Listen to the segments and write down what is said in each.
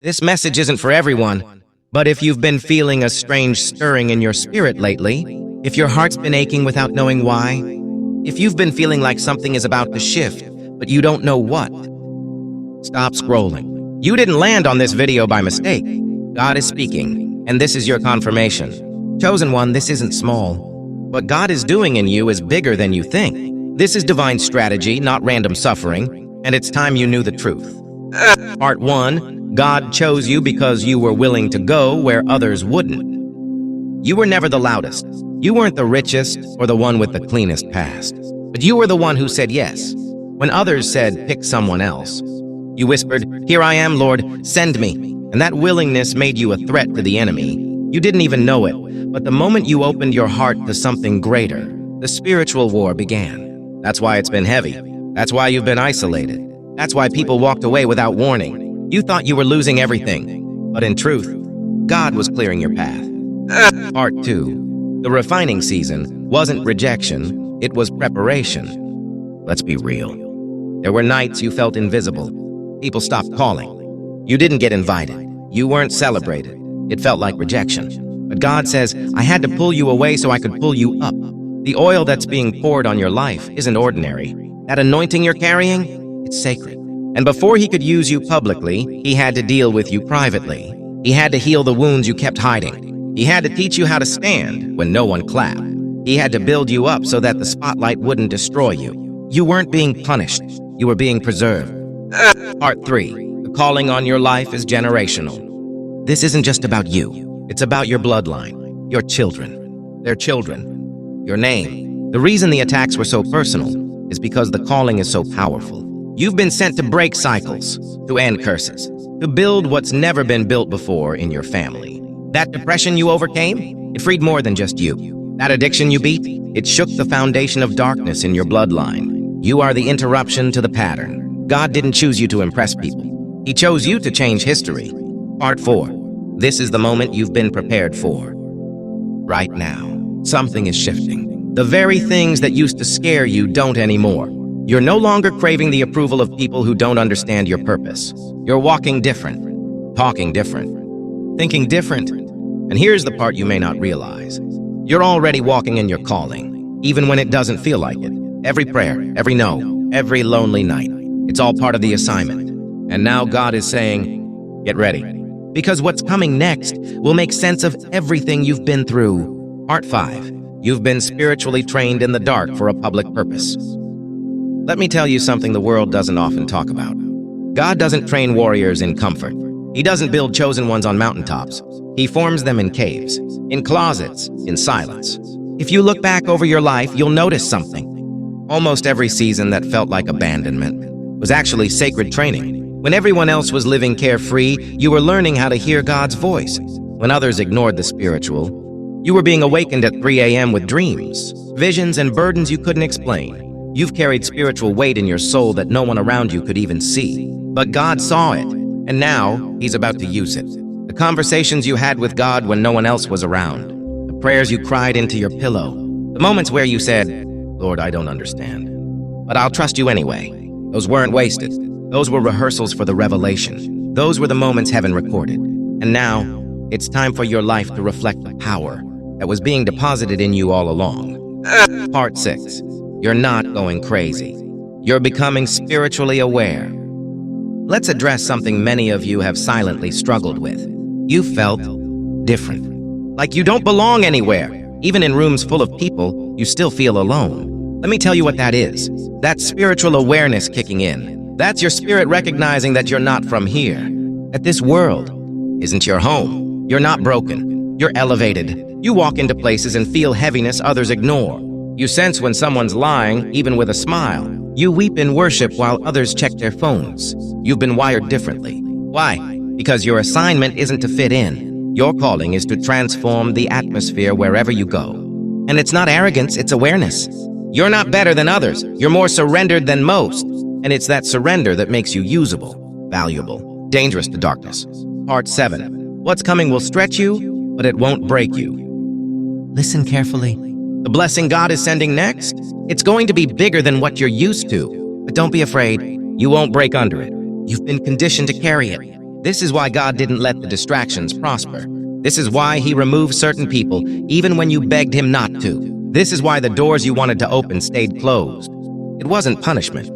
This message isn't for everyone, but if you've been feeling a strange stirring in your spirit lately, if your heart's been aching without knowing why, if you've been feeling like something is about to shift, but you don't know what, stop scrolling. You didn't land on this video by mistake. God is speaking, and this is your confirmation. Chosen one, this isn't small. What God is doing in you is bigger than you think. This is divine strategy, not random suffering, and it's time you knew the truth. Part 1. God chose you because you were willing to go where others wouldn't. You were never the loudest. You weren't the richest or the one with the cleanest past. But you were the one who said yes. When others said, pick someone else, you whispered, "Here I am, Lord, send me." And that willingness made you a threat to the enemy. You didn't even know it, but the moment you opened your heart to something greater, the spiritual war began. That's why it's been heavy. That's why you've been isolated. That's why people walked away without warning. You thought you were losing everything, but in truth, God was clearing your path. Part 2. The refining season wasn't rejection, it was preparation. Let's be real. There were nights you felt invisible. People stopped calling. You didn't get invited. You weren't celebrated. It felt like rejection. But God says, I had to pull you away so I could pull you up. The oil that's being poured on your life isn't ordinary. That anointing you're carrying, it's sacred. And before he could use you publicly, he had to deal with you privately. He had to heal the wounds you kept hiding. He had to teach you how to stand when no one clapped. He had to build you up so that the spotlight wouldn't destroy you. You weren't being punished. You were being preserved. Part 3. The calling on your life is generational. This isn't just about you. It's about your bloodline, your children, their children, your name. The reason the attacks were so personal is because the calling is so powerful. You've been sent to break cycles, to end curses, to build what's never been built before in your family. That depression you overcame, it freed more than just you. That addiction you beat, it shook the foundation of darkness in your bloodline. You are the interruption to the pattern. God didn't choose you to impress people. He chose you to change history. Part 4. This is the moment you've been prepared for. Right now, something is shifting. The very things that used to scare you don't anymore. You're no longer craving the approval of people who don't understand your purpose. You're walking different, talking different, thinking different. And here's the part you may not realize. You're already walking in your calling, even when it doesn't feel like it. Every prayer, every no, every lonely night. It's all part of the assignment. And now God is saying, get ready. Because what's coming next will make sense of everything you've been through. Part 5. You've been spiritually trained in the dark for a public purpose. Let me tell you something the world doesn't often talk about. God doesn't train warriors in comfort. He doesn't build chosen ones on mountaintops. He forms them in caves, in closets, in silence. If you look back over your life, you'll notice something. Almost every season that felt like abandonment was actually sacred training. When everyone else was living carefree, you were learning how to hear God's voice. When others ignored the spiritual, you were being awakened at 3 a.m. with dreams, visions, and burdens you couldn't explain. You've carried spiritual weight in your soul that no one around you could even see. But God saw it, and now He's about to use it. The conversations you had with God when no one else was around, the prayers you cried into your pillow, the moments where you said, Lord, I don't understand, but I'll trust you anyway. Those weren't wasted. Those were rehearsals for the revelation. Those were the moments heaven recorded. And now, it's time for your life to reflect the power that was being deposited in you all along. Part 6. You're not going crazy. You're becoming spiritually aware. Let's address something many of you have silently struggled with. You felt different. Like you don't belong anywhere. Even in rooms full of people, you still feel alone. Let me tell you what that is. That's spiritual awareness kicking in. That's your spirit recognizing that you're not from here. That this world isn't your home. You're not broken. You're elevated. You walk into places and feel heaviness others ignore. You sense when someone's lying, even with a smile. You weep in worship while others check their phones. You've been wired differently. Why? Because your assignment isn't to fit in. Your calling is to transform the atmosphere wherever you go. And it's not arrogance, it's awareness. You're not better than others. You're more surrendered than most. And it's that surrender that makes you usable, valuable, dangerous to darkness. Part 7. What's coming will stretch you, but it won't break you. Listen carefully. The blessing God is sending next, it's going to be bigger than what you're used to. But don't be afraid, you won't break under it. You've been conditioned to carry it. This is why God didn't let the distractions prosper. This is why He removed certain people, even when you begged Him not to. This is why the doors you wanted to open stayed closed. It wasn't punishment.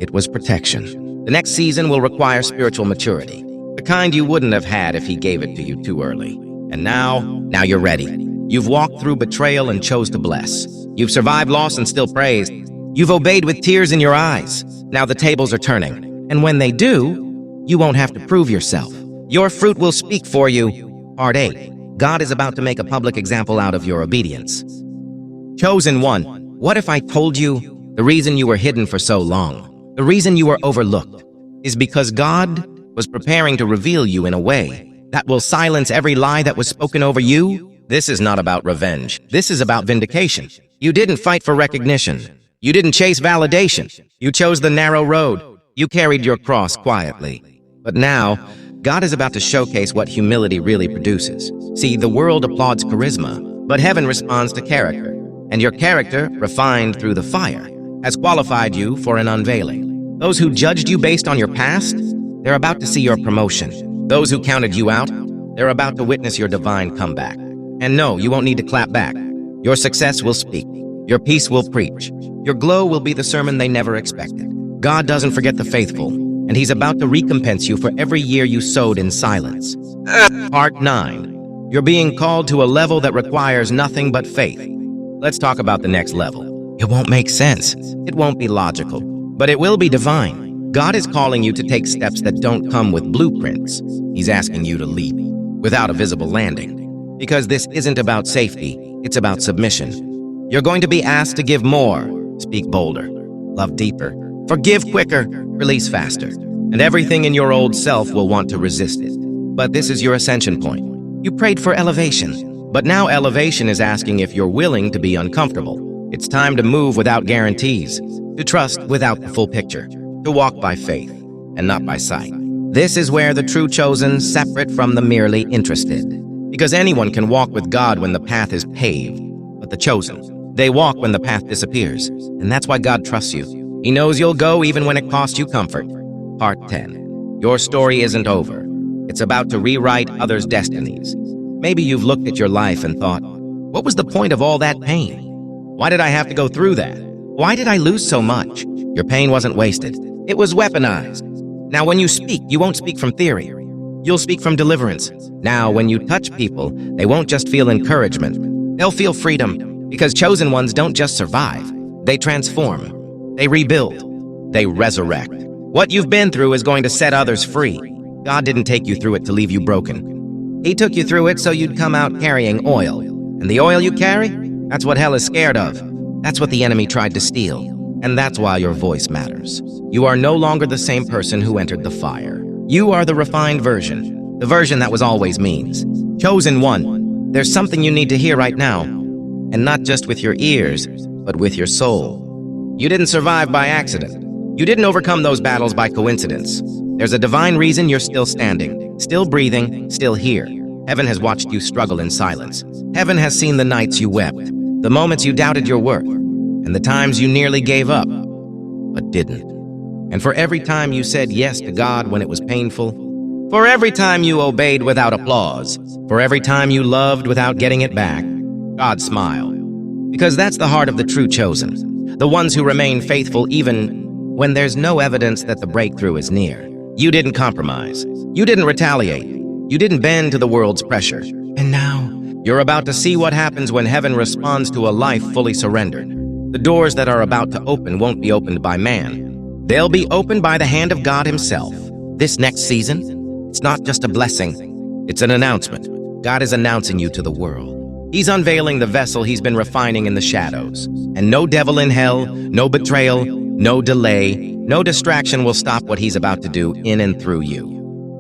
It was protection. The next season will require spiritual maturity, the kind you wouldn't have had if He gave it to you too early. And now you're ready. You've walked through betrayal and chose to bless. You've survived loss and still praised. You've obeyed with tears in your eyes. Now the tables are turning. And when they do, you won't have to prove yourself. Your fruit will speak for you. Part 8. God is about to make a public example out of your obedience. Chosen one, what if I told you the reason you were hidden for so long, the reason you were overlooked, is because God was preparing to reveal you in a way that will silence every lie that was spoken over you? This is not about revenge. This is about vindication. You didn't fight for recognition. You didn't chase validation. You chose the narrow road. You carried your cross quietly. But now, God is about to showcase what humility really produces. See, the world applauds charisma, but heaven responds to character. And your character, refined through the fire, has qualified you for an unveiling. Those who judged you based on your past, they're about to see your promotion. Those who counted you out, they're about to witness your divine comeback. And no, you won't need to clap back. Your success will speak. Your peace will preach. Your glow will be the sermon they never expected. God doesn't forget the faithful, and He's about to recompense you for every year you sowed in silence. Part 9. You're being called to a level that requires nothing but faith. Let's talk about the next level. It won't make sense. It won't be logical, but it will be divine. God is calling you to take steps that don't come with blueprints. He's asking you to leap without a visible landing. Because this isn't about safety, it's about submission. You're going to be asked to give more, speak bolder, love deeper, forgive quicker, release faster. And everything in your old self will want to resist it. But this is your ascension point. You prayed for elevation, but now elevation is asking if you're willing to be uncomfortable. It's time to move without guarantees, to trust without the full picture, to walk by faith and not by sight. This is where the true chosen separate from the merely interested. Because anyone can walk with God when the path is paved, but the chosen, they walk when the path disappears. And that's why God trusts you. He knows you'll go even when it costs you comfort. Part 10. Your story isn't over. It's about to rewrite others' destinies. Maybe you've looked at your life and thought, what was the point of all that pain? Why did I have to go through that? Why did I lose so much? Your pain wasn't wasted. It was weaponized. Now, when you speak, you won't speak from theory. You'll speak from deliverance. Now, when you touch people, they won't just feel encouragement. They'll feel freedom, because chosen ones don't just survive. They transform. They rebuild. They resurrect. What you've been through is going to set others free. God didn't take you through it to leave you broken. He took you through it so you'd come out carrying oil. And the oil you carry? That's what hell is scared of. That's what the enemy tried to steal. And that's why your voice matters. You are no longer the same person who entered the fire. You are the refined version, the version that was always means. Chosen one, there's something you need to hear right now. And not just with your ears, but with your soul. You didn't survive by accident. You didn't overcome those battles by coincidence. There's a divine reason you're still standing, still breathing, still here. Heaven has watched you struggle in silence. Heaven has seen the nights you wept, the moments you doubted your worth, and the times you nearly gave up, but didn't. And for every time you said yes to God when it was painful, for every time you obeyed without applause, for every time you loved without getting it back, God smiled. Because that's the heart of the true chosen, the ones who remain faithful even when there's no evidence that the breakthrough is near. You didn't compromise. You didn't retaliate. You didn't bend to the world's pressure. And now, you're about to see what happens when heaven responds to a life fully surrendered. The doors that are about to open won't be opened by man. They'll be opened by the hand of God Himself. This next season, it's not just a blessing, it's an announcement. God is announcing you to the world. He's unveiling the vessel He's been refining in the shadows. And no devil in hell, no betrayal, no delay, no distraction will stop what He's about to do in and through you.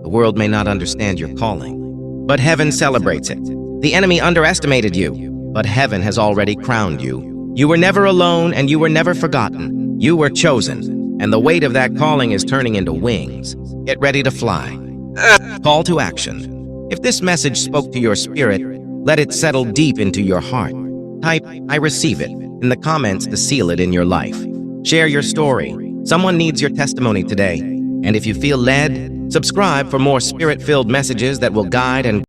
The world may not understand your calling, but heaven celebrates it. The enemy underestimated you, but heaven has already crowned you. You were never alone and you were never forgotten. You were chosen. And the weight of that calling is turning into wings. Get ready to fly. Call to action. If this message spoke to your spirit, let it settle deep into your heart. Type, "I receive it," in the comments to seal it in your life. Share your story. Someone needs your testimony today. And if you feel led, Subscribe for more spirit-filled messages that will guide and